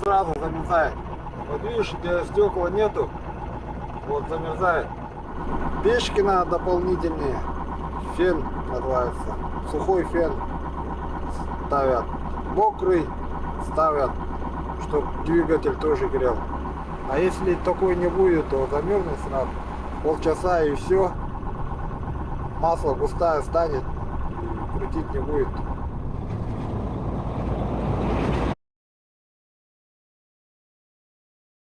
сразу замерзает. Вот видишь, где стекла нету, вот замерзает. Печки надо дополнительные. Фен называется. Сухой фен ставят. Мокрый ставят, чтобы двигатель тоже грел. А если такой не будет, то замерзнет сразу. Полчаса и все. Масло густая станет. И крутить не будет.